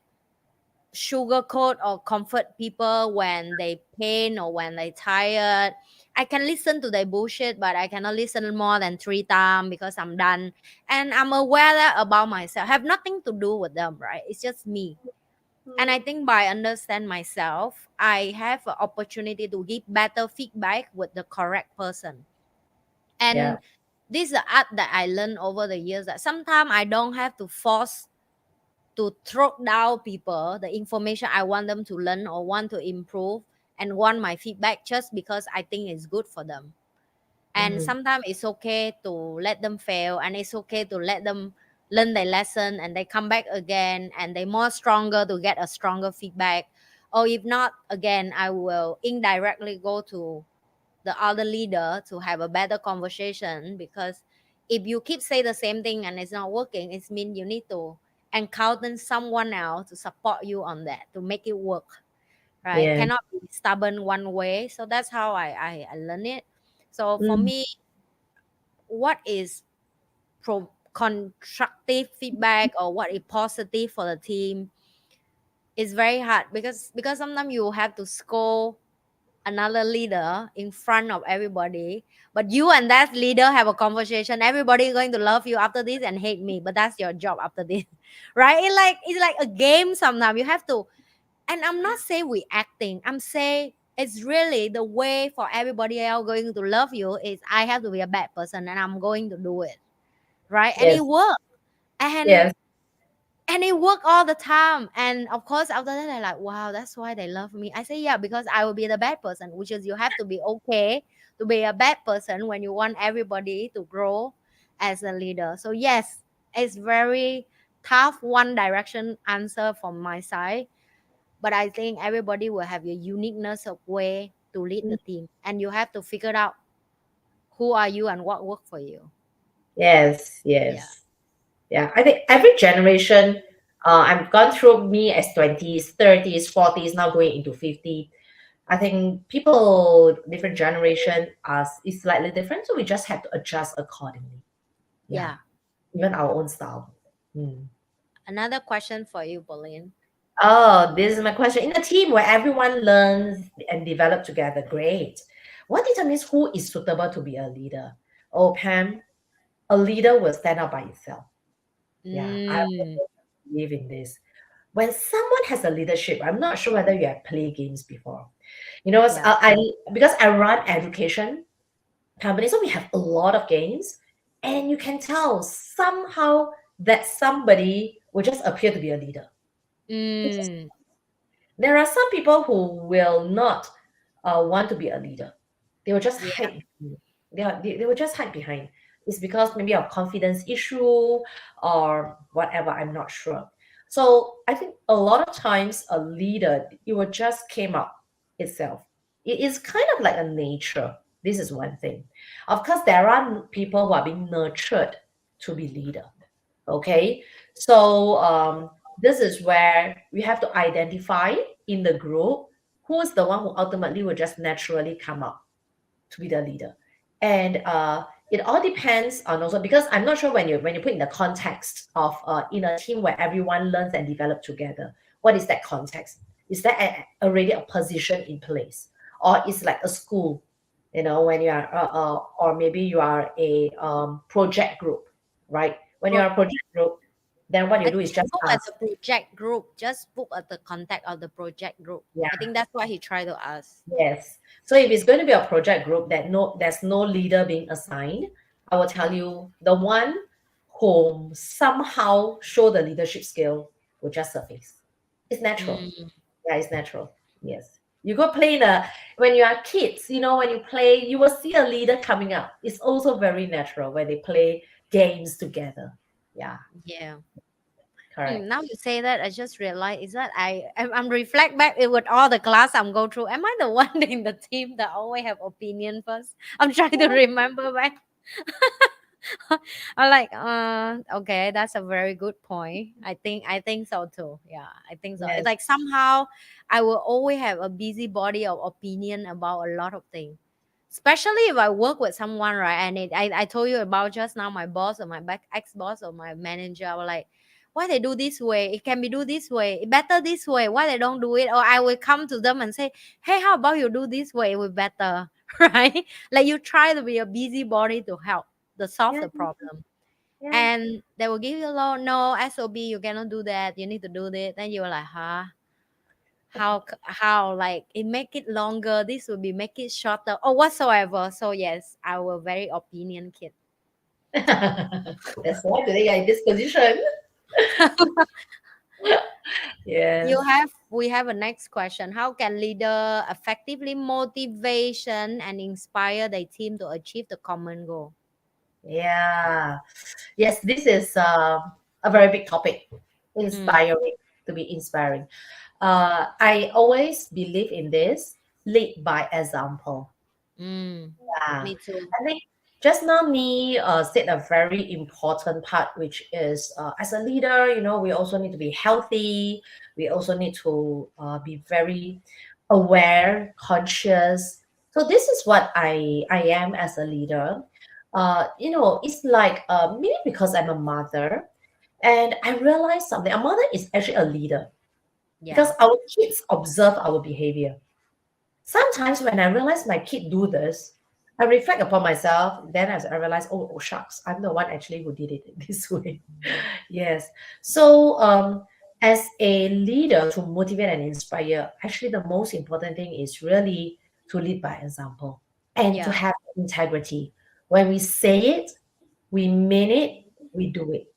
Speaker 2: sugarcoat or comfort people when they pain or when they tired. I can listen to their bullshit, but I cannot listen more than 3 times because I'm done. And I'm aware that about myself. Have nothing to do with them, right? It's just me. And I think by understand myself, I have an opportunity to give better feedback with the correct person.
Speaker 1: Yeah.
Speaker 2: And this is the art that I learned over the years, that sometimes I don't have to force to throw down people the information I want them to learn or want to improve and want my feedback just because I think it's good for them. And
Speaker 1: Mm-hmm.
Speaker 2: sometimes it's okay to let them fail, and it's okay to let them learn their lesson and they come back again and they more stronger to get a stronger feedback. Or if not, again, I will indirectly go to the other leader to have a better conversation, because if you keep say the same thing and it's not working, it means you need to encounter someone else to support you on that to make it work, right?
Speaker 1: Yeah.
Speaker 2: Cannot be stubborn one way. So that's how I learn it. So for
Speaker 1: Mm.
Speaker 2: me, what is constructive feedback or what is positive for the team is very hard, because sometimes you have to scold another leader in front of everybody, but you and that leader have a conversation, everybody is going to love you after this and hate me, but that's your job after this. Right? It's like a game. Sometimes you have to, and I'm not saying we acting, I'm saying it's really the way for everybody else going to love you is I have to be a bad person and I'm going to do it, right? And it
Speaker 1: Yes.
Speaker 2: works. and
Speaker 1: Yes.
Speaker 2: and it work all the time. And of course after that they're like, wow, that's why they love me. I say, yeah, because I will be the bad person, which is you have to be okay to be a bad person when you want everybody to grow as a leader. So yes, it's very tough one direction answer from my side, but I think everybody will have your uniqueness of way to lead the team, and you have to figure out who are you and what work for you.
Speaker 1: Yes.
Speaker 2: Yeah.
Speaker 1: Yes. Yeah. I think every generation, I've gone through me as 20s, 30s, 40s, now going into 50. I think people, different generation, is slightly different. So we just have to adjust accordingly. Yeah.
Speaker 2: Yeah.
Speaker 1: Even our own style. Mm.
Speaker 2: Another question for you, Pauline.
Speaker 1: Oh, this is my question. In a team where everyone learns and develop together, great. What determines who is suitable to be a leader? Oh, Pam, a leader will stand up by itself. Yeah, I
Speaker 2: Mm,
Speaker 1: also believe in this. When someone has a leadership, I'm not sure whether you have played games before.
Speaker 2: yeah.
Speaker 1: Because I run education company, so we have a lot of games, and you can tell somehow that somebody will just appear to be a leader.
Speaker 2: Mm,
Speaker 1: There are some people who will not want to be a leader. They will just
Speaker 2: yeah.
Speaker 1: hide. They will just hide behind. It's because maybe of confidence issue or whatever. I'm not sure. So I think a lot of times a leader, it will just came up itself. It is kind of like a nature. This is one thing. Of course, there are people who are being nurtured to be leader. Okay, so this is where we have to identify in the group who's the one who ultimately will just naturally come up to be the leader. And it all depends on also, because I'm not sure when you put in the context of in a team where everyone learns and develop together, what is that context? Is that already a position in place, or is like a school? When you are or maybe you are a project group, right? When you
Speaker 2: Pro-
Speaker 1: are a project group, then what
Speaker 2: I
Speaker 1: you do is
Speaker 2: think
Speaker 1: just
Speaker 2: book at
Speaker 1: ask.
Speaker 2: the project group. Just book at the contact of the project group.
Speaker 1: Yeah.
Speaker 2: I think that's what he tried to ask.
Speaker 1: Yes. So if it's going to be a project group that there's no leader being assigned, I will tell you the one whom somehow show the leadership skill will just surface. It's natural.
Speaker 2: Mm,
Speaker 1: Yeah, it's natural. Yes. You go play when you are kids, when you play, you will see a leader coming up. It's also very natural when they play games together. Yeah,
Speaker 2: yeah.
Speaker 1: correct.
Speaker 2: Now you say that, I just realized is that I'm reflect back with all the class I'm go through. Am I the one in the team that always have opinion first? I'm trying to remember back. I'm like, okay, that's a very good point. I think so too. Yeah, I think so. It's
Speaker 1: Yes.
Speaker 2: like somehow I will always have a busy body of opinion about a lot of things. Especially if I work with someone, right? And I told you about just now my boss or my back ex boss or my manager. I was like, why they do this way, it can be do this way, it better this way, why they don't do it? Or I will come to them and say, hey, how about you do this way, it will better. Right? Like you try to be a busybody to help to solve
Speaker 1: Yeah,
Speaker 2: the problem,
Speaker 1: yeah.
Speaker 2: and they will give you a law, no, SOB, you cannot do that, you need to do this. Then you're like, huh, how, like it make it longer, this will be make it shorter or whatsoever. So yes, I will very opinion kid.
Speaker 1: That's why today you're in this position.
Speaker 2: You
Speaker 1: Yes.
Speaker 2: have We have a next question. How can leader effectively motivation and inspire their team to achieve the common goal?
Speaker 1: Yeah. Yes, this is a very big topic.
Speaker 2: Mm,
Speaker 1: Inspiring, to be inspiring. I always believe in this lead by example.
Speaker 2: mm,
Speaker 1: Yeah.
Speaker 2: me too.
Speaker 1: I think just now me said a very important part, which is as a leader, we also need to be healthy. We also need to be very aware, conscious. So this is what I am as a leader. It's like maybe because I'm a mother, and I realized something. A mother is actually a leader because
Speaker 2: Yeah.
Speaker 1: our kids observe our behavior. Sometimes when I realize my kid do this, I reflect upon myself. Then as I realize, oh shucks, I'm the one actually who did it this way. Yes. So as a leader to motivate and inspire, actually the most important thing is really to lead by example and to
Speaker 2: Yeah.
Speaker 1: have integrity. When we say it, we mean it, we do it.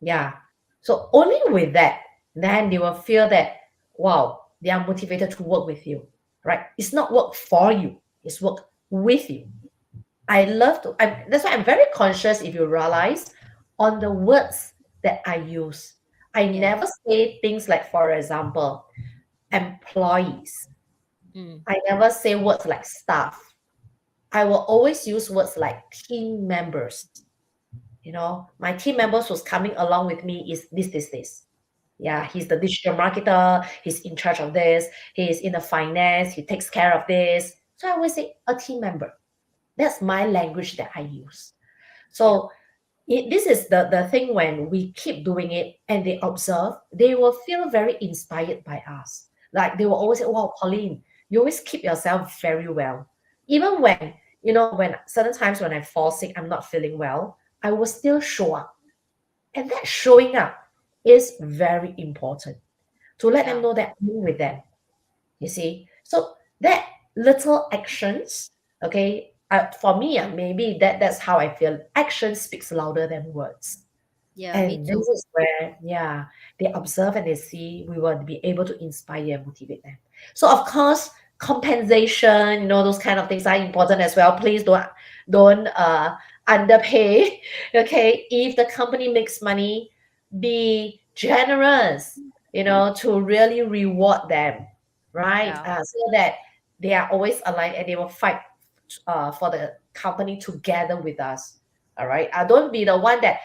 Speaker 1: Yeah. So only with that, then they will feel that, wow, they are motivated to work with you, right? It's not work for you, it's work with you. That's why I'm very conscious, if you realize, on the words that I use. I never
Speaker 2: Yes.
Speaker 1: say things like, for example, employees.
Speaker 2: Mm,
Speaker 1: I never say words like staff. I will always use words like team members. My team members who's coming along with me is this. Yeah, he's the digital marketer, he's in charge of this, he's in the finance, he takes care of this. So I always say a team member. That's my language that I use.
Speaker 2: yeah.
Speaker 1: So this is the thing. When we keep doing it and they observe, they will feel very inspired by us. Like they will always say, wow, Pauline, you always keep yourself very well. Even when certain times when I fall sick, I'm not feeling well, I will still show up. And that showing up is very important to let them
Speaker 2: Yeah.
Speaker 1: know that I'm with them. You see? So that little actions, okay, for me, maybe that's how I feel. Action speaks louder than words.
Speaker 2: Yeah, me
Speaker 1: And this
Speaker 2: too.
Speaker 1: is where, yeah, they observe and they see, we will be able to inspire and motivate them. So of course, compensation, those kind of things are important as well. Please don't underpay. Okay. If the company makes money, be generous, to really reward them, right?
Speaker 2: Yeah.
Speaker 1: So that they are always aligned and they will fight for the company together with us. All right. Don't be the one that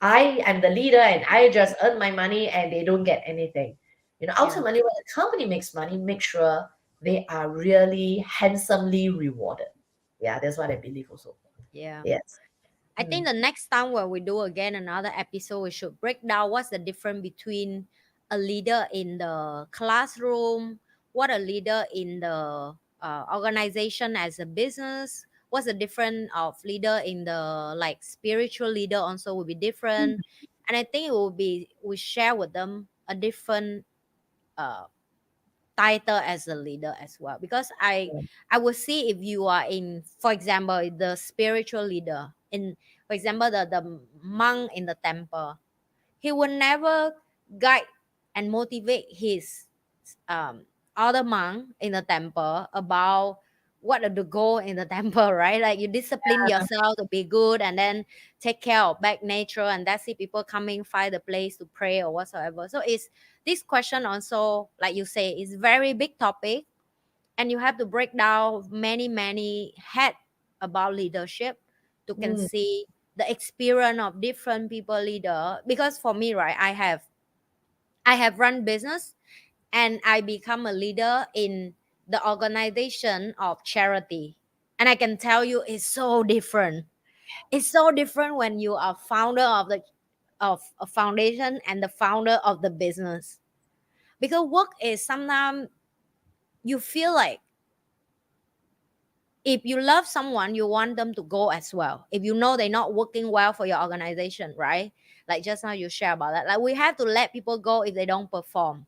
Speaker 1: I am the leader and I just earn my money and they don't get anything.
Speaker 2: Yeah.
Speaker 1: Ultimately, when the company makes money, make sure they are really handsomely rewarded. Yeah, that's what I believe also.
Speaker 2: Yeah.
Speaker 1: Yes.
Speaker 2: I think
Speaker 1: Mm.
Speaker 2: the next time when we do again another episode, we should break down what's the difference between a leader in the classroom, what a leader in the organization as a business, what's the difference of leader in the like spiritual leader also will be different. And I think it will be we share with them a different uh, title as a leader as well, because I will see if you are in, for example, the spiritual leader in, for example, the monk in the temple, he will never guide and motivate his um other monk in the temple about what are the goal in the temple, right? Like you discipline yourself to be good and then take care of back nature, and that's it, people coming find the place to pray or whatsoever. So it's this question also, like you say, is very big topic, and you have to break down many head about leadership to can
Speaker 1: Mm.
Speaker 2: see the experience of different people leader. Because for me, right, I have run business and I become a leader in the organization of charity. And I can tell you it's so different. It's so different when you are founder of the of a foundation and the founder of the business. Because work is sometimes you feel like if you love someone, you want them to go as well. If you know they're not working well for your organization, right? Like just now you share about that. Like we have to let people go if they don't perform.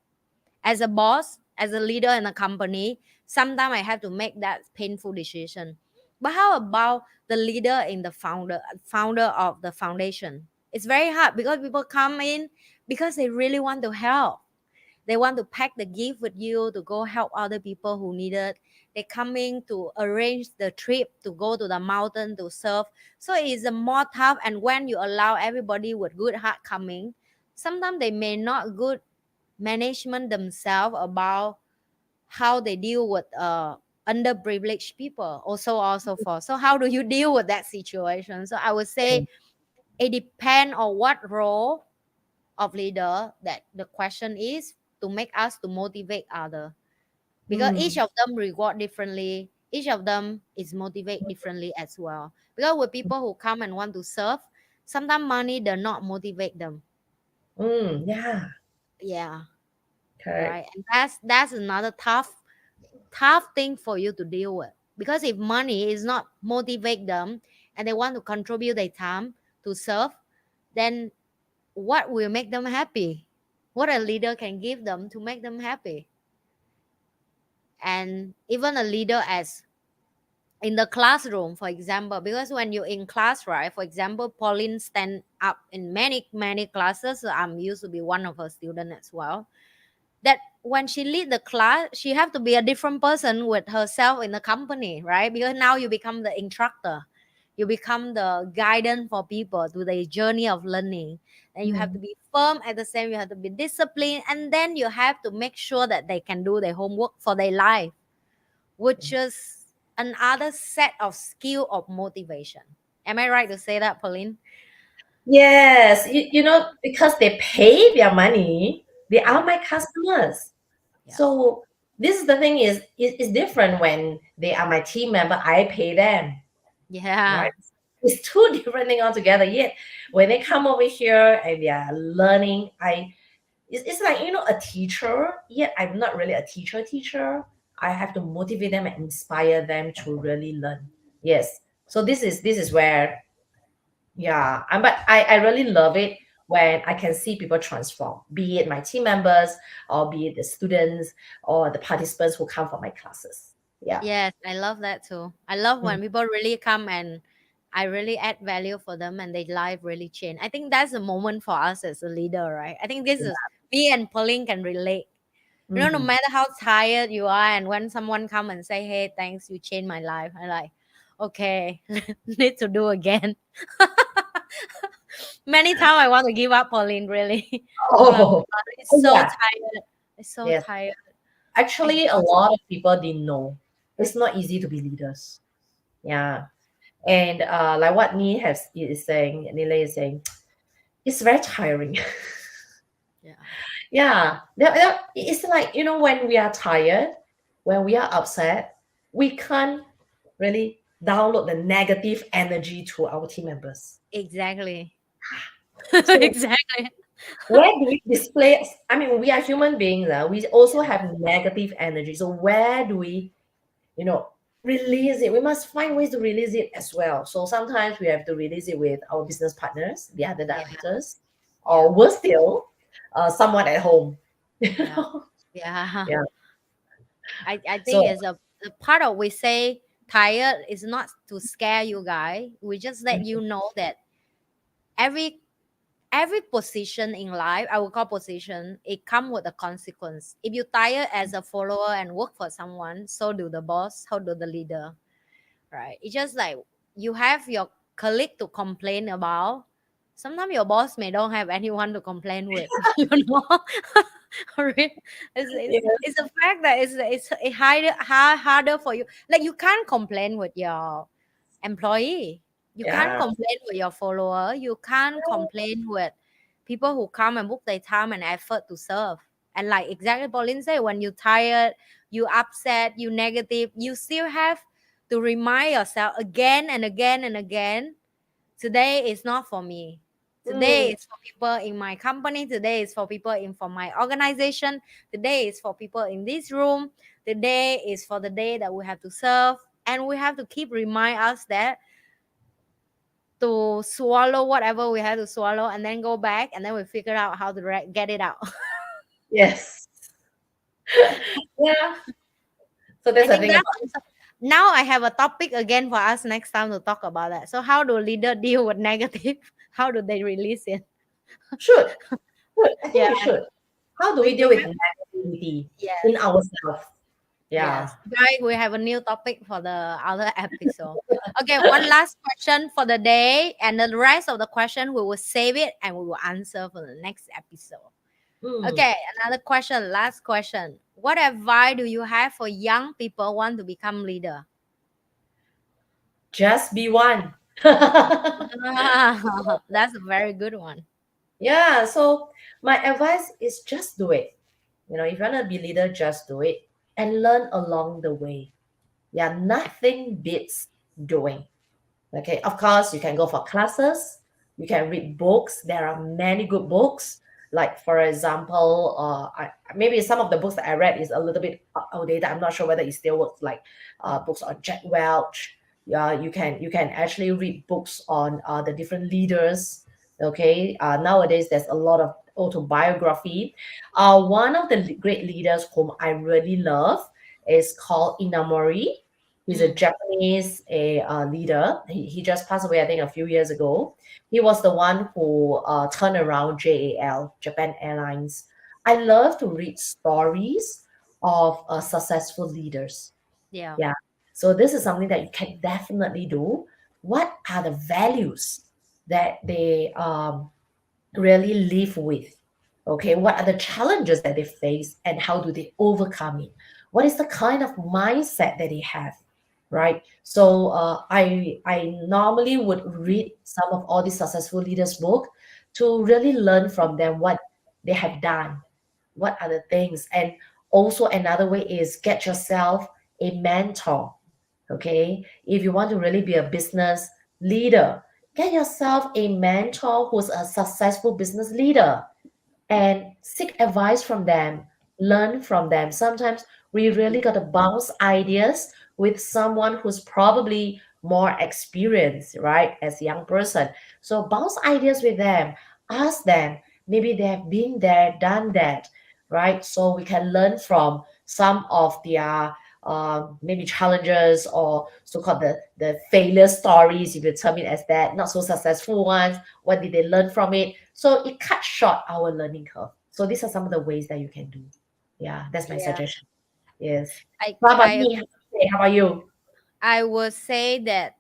Speaker 2: As a boss, as a leader in a company, sometimes I have to make that painful decision. But how about the leader in the founder of the foundation? It's very hard because people come in because they really want to help. They want to pack the gift with you to go help other people who need it. They coming to arrange the trip to go to the mountain to serve. So it's a more tough. And when you allow everybody with good heart coming, sometimes they may not good management themselves about how they deal with underprivileged people also for. So how do you deal with that situation? So I would say it depends on what role of leader that the question is to make us to motivate other, because each
Speaker 1: Mm,
Speaker 2: of them reward differently, each of them is motivate differently as well. Because with people who come and want to serve, sometimes money does not motivate them.
Speaker 1: yeah,
Speaker 2: Yeah,
Speaker 1: correct.
Speaker 2: right. And that's another tough thing for you to deal with, because if money is not motivate them and they want to contribute their time to serve, then what will make them happy? What a leader can give them to make them happy? And even a leader as in the classroom, for example, because when you're in class, right, for example, Pauline stand up in many classes. So I'm used to be one of her students as well, that when she lead the class, she have to be a different person with herself in the company, right? Because now you become the instructor, you become the guidance for people to the journey of learning. And you have to
Speaker 1: Mm.
Speaker 2: be firm at the same, you have to be disciplined, and then you have to make sure that they can do their homework for their life, which is another set of skill of motivation. Am I right to say that, Pauline?
Speaker 1: Yes, because they pay their money, they are
Speaker 2: Yeah,
Speaker 1: my customers.
Speaker 2: yeah,
Speaker 1: So this is the thing is it's different when they are my team member, I pay them,
Speaker 2: yeah,
Speaker 1: right? It's two different things altogether. Yet when they come over here and they are learning, it's like a teacher. Yet I'm not really a teacher. I have to motivate them and inspire them to really learn. Yes. So this is where, yeah, but I really love it when I can see people transform, be it my team members or be it the students or the participants who come for my classes. Yeah.
Speaker 2: yes, I love that too. I love
Speaker 1: Mm.
Speaker 2: when people really come and I really add value for them and their life really change. I think that's a moment for us as a leader, right? I think this is me and Pauline can relate. No
Speaker 1: Mhm.
Speaker 2: matter how tired you are, and when someone come and say, "Hey, thanks, you changed my life," I'm like, "Okay, need to do again." Many times I want to give up, Pauline. Really, I'm like, "Oh my
Speaker 1: Oh,
Speaker 2: God, it's
Speaker 1: oh
Speaker 2: so
Speaker 1: yeah.
Speaker 2: tired. It's so
Speaker 1: Yes.
Speaker 2: tired,
Speaker 1: Actually, a
Speaker 2: exhausted."
Speaker 1: lot of people didn't know. It's not easy to be leaders. Yeah. And like what NhiLe is saying, it's very tiring.
Speaker 2: Yeah,
Speaker 1: Yeah. It's like, when we are tired, when we are upset, we can't really download the negative energy to our team members.
Speaker 2: exactly,
Speaker 1: So
Speaker 2: exactly.
Speaker 1: where do we display? I mean, we are human beings. We also have negative energy. So where do we, you know, release it? We must find ways to release it as well. So sometimes we have to release it with our business partners, the other
Speaker 2: Yeah,
Speaker 1: directors,
Speaker 2: yeah,
Speaker 1: or worse still, someone at home. You
Speaker 2: yeah,
Speaker 1: know?
Speaker 2: yeah.
Speaker 1: Yeah.
Speaker 2: I think
Speaker 1: So
Speaker 2: it's a part of we say tired is not to scare you guys. We just let you know that every every position in life, I will call position, it come with a consequence. If you tired as a follower and work for someone, so do the boss, so do the leader, right? It's just like you have your colleague to complain about. Sometimes your boss may don't have anyone to complain with, you know. Really?
Speaker 1: yeah,
Speaker 2: It's a fact that harder for you. Like you can't complain with your employee. You can't
Speaker 1: yeah,
Speaker 2: complain with your follower. You can't complain with people who come and book their time and effort to serve. And like exactly Pauline said, when you're tired, you upset, you negative, you still have to remind yourself again and again and again, today is not for me. Today
Speaker 1: Mm,
Speaker 2: is for people in my company. Today is for people in for my organization. Today is for people in this room. Today is for the day that we have to serve. And we have to keep remind us that to swallow whatever we have to swallow and then go back and then we figure out how to get it out.
Speaker 1: yes. Yeah. So that's
Speaker 2: I
Speaker 1: the
Speaker 2: think
Speaker 1: thing
Speaker 2: that's
Speaker 1: about
Speaker 2: now I have a topic again for us next time to talk about that. So how do leader deal with negative? How do they release it?
Speaker 1: should. Should. I think
Speaker 2: Yeah,
Speaker 1: we should. How do we
Speaker 2: we
Speaker 1: deal with
Speaker 2: remember.
Speaker 1: negativity in
Speaker 2: Yes.
Speaker 1: ourselves? Yeah.
Speaker 2: Yes, guys, we have a new topic for the other episode. Okay, one last question for the day, and the rest of the question we will save it and we will answer for the next episode.
Speaker 1: Mm,
Speaker 2: Okay, another question, last question. What advice do you have for young people want to become leader?
Speaker 1: just be one.
Speaker 2: That's a very good one.
Speaker 1: Yeah. So my advice is just do it. If you want to be leader, just do it and learn along the way. Yeah, nothing beats doing. Okay, of course, you can go for classes, you can read books. There are many good books. Like, for example, maybe some of the books that I read is a little bit outdated. I'm not sure whether it still works. Like books on Jack Welch. Yeah, you can actually read books on the different leaders. Okay, nowadays there's a lot of autobiography. One of the great leaders whom I really love is called Inamori. He's a
Speaker 2: Mm,
Speaker 1: Japanese leader. He just passed away, I think, a few years ago. He was the one who turned around JAL, Japan Airlines. I love to read stories of successful leaders.
Speaker 2: yeah,
Speaker 1: Yeah. So this is something that you can definitely do. What are the values that they really live with? Okay, what are the challenges that they face and how do they overcome it? What is the kind of mindset that they have? Right. So I normally would read some of all these successful leaders' book to really learn from them what they have done, what are the things. And also another way is get yourself a mentor. Okay, if you want to really be a business leader, get yourself a mentor who's a successful business leader and seek advice from them, learn from them. Sometimes we really got to bounce ideas with someone who's probably more experienced, right, as a young person. So bounce ideas with them, ask them. Maybe they have been there, done that, right? So we can learn from some of their maybe challenges or so-called the failure stories, if you term it as that, not so successful ones. What did they learn from it? So it cuts short our learning curve. So these are some of the ways that you can do. Yeah, that's my
Speaker 2: yeah.
Speaker 1: suggestion. Yes.
Speaker 2: I
Speaker 1: How about
Speaker 2: I
Speaker 1: me? How about you?
Speaker 2: I would say that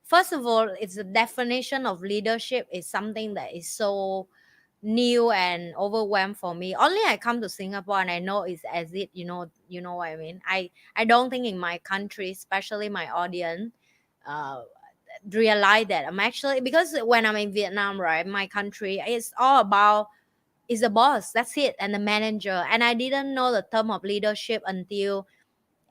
Speaker 2: first of all, it's the definition of leadership is something that is so new and overwhelmed for me. Only I come to Singapore and I know it's as it, you know what I mean. I don't think in my country, especially my audience, uh, realize that I'm actually, because when I'm in Vietnam, right, my country, it's all about is the boss. That's it, and the manager. And I didn't know the term of leadership until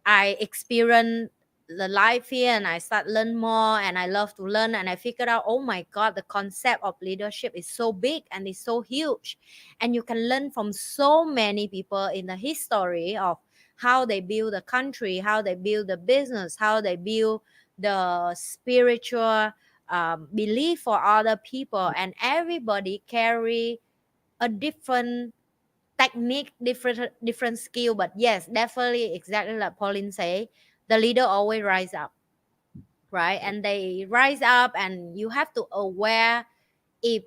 Speaker 2: I experienced the life here and I start learn more and I love to learn and I figured out, oh my god, the concept of leadership is so big and it's so huge, and you can learn from so many people in the history of how they build the country, how they build the business, how they build the spiritual belief for other people, and everybody carry a different technique, different skill. But yes, definitely, exactly like Pauline say, the leader always rise up, right? And they rise up and you have to aware if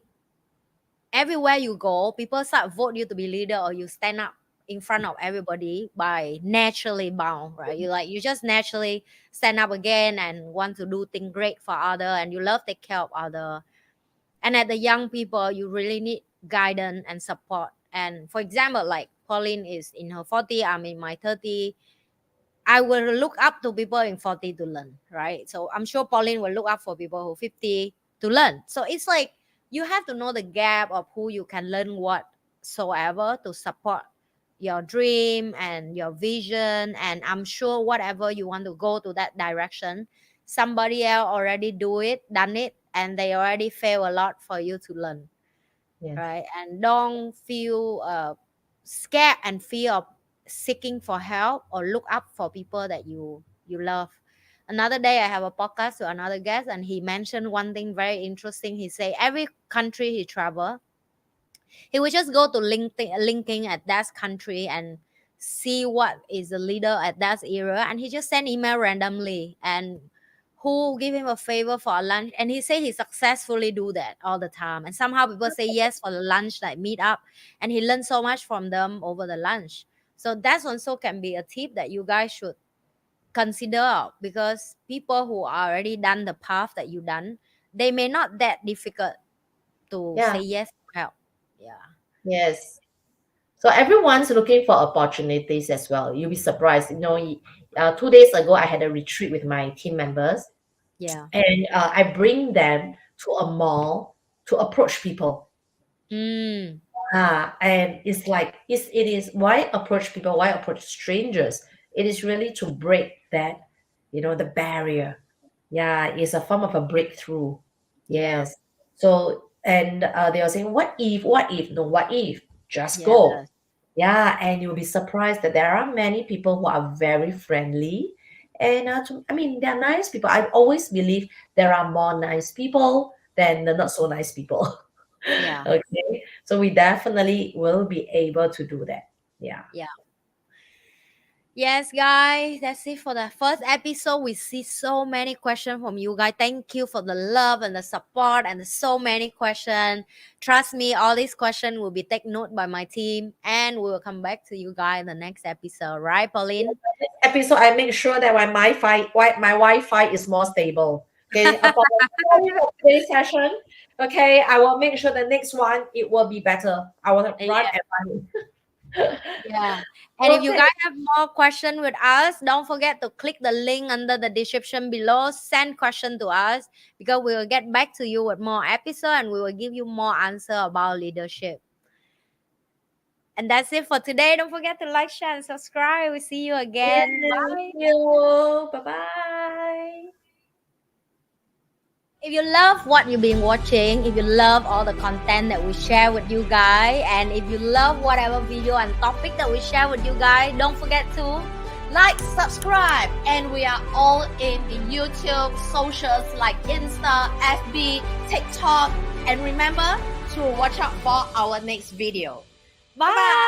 Speaker 2: everywhere you go people start vote you to be leader, or you stand up in front of everybody by naturally bound, right? You just naturally stand up again and want to do things great for other, and you love take care of other. And at the young people you really need guidance and support. And for example, like Pauline is in her 40, I'm in my 30, I will look up to people in 40 to learn, right? So I'm sure Pauline will look up for people who 50 to learn. So it's like you have to know the gap of who you can learn whatsoever to support your dream and your vision. And I'm sure whatever you want to go to that direction, somebody else already done it and they already fail a lot for you to learn.
Speaker 1: Yes.
Speaker 2: Right? And don't feel scared and fear of seeking for help or look up for people that you love. Another day I have a podcast to another guest, and he mentioned one thing very interesting. He say every country he travel, he would just go to LinkedIn at that country and see what is the leader at that area, and he just send email randomly and who give him a favor for a lunch, and he say he successfully do that all the time, and somehow people say yes for the lunch, like meet up, and he learned so much from them over the lunch. So that's also can be a tip that you guys should consider, because people who are already done the path that you done, they may not that difficult to
Speaker 1: Yeah.
Speaker 2: say yes for help. Yeah.
Speaker 1: Yes. So everyone's looking for opportunities as well. You'll be surprised. 2 days ago, I had a retreat with my team members,
Speaker 2: Yeah.
Speaker 1: and I bring them to a mall to approach people.
Speaker 2: Mm.
Speaker 1: And it's like, it is why approach people, why approach strangers? It is really to break that, the barrier. Yeah, it's a form of a breakthrough.
Speaker 2: Yeah.
Speaker 1: Yes. So, and they were saying, what if, no, what if? Just go.
Speaker 2: Yes.
Speaker 1: Yeah, and you'll be surprised that there are many people who are very friendly. And they're nice people. I always believe there are more nice people than the not so nice people.
Speaker 2: Yeah.
Speaker 1: Okay. So we definitely will be able to do that. Yeah.
Speaker 2: Yeah. Yes, guys, that's it for the first episode. We see so many questions from you guys. Thank you for the love and the support and so many questions. Trust me, all these questions will be taken note by my team, and we will come back to you guys in the next episode. Right, Pauline?
Speaker 1: This episode, I make sure that my Wi-Fi is more stable. Okay. Upon today's session, okay, I will make sure the next one it will be better. I will run and run.
Speaker 2: Yeah. And if you guys have more questions with us, don't forget to click the link under the description below. Send question to us, because we will get back to you with more episode, and we will give you more answer about leadership. And that's it for today. Don't forget to like, share, and subscribe. We'll see you again. Bye.
Speaker 1: Thank you. Bye-bye.
Speaker 2: If you love what you've been watching, if you love all the content that we share with you guys, and if you love whatever video and topic that we share with you guys, don't forget to
Speaker 3: like, subscribe, and we are all in the YouTube, socials like Insta, FB, TikTok, and remember to watch out for our next video. Bye!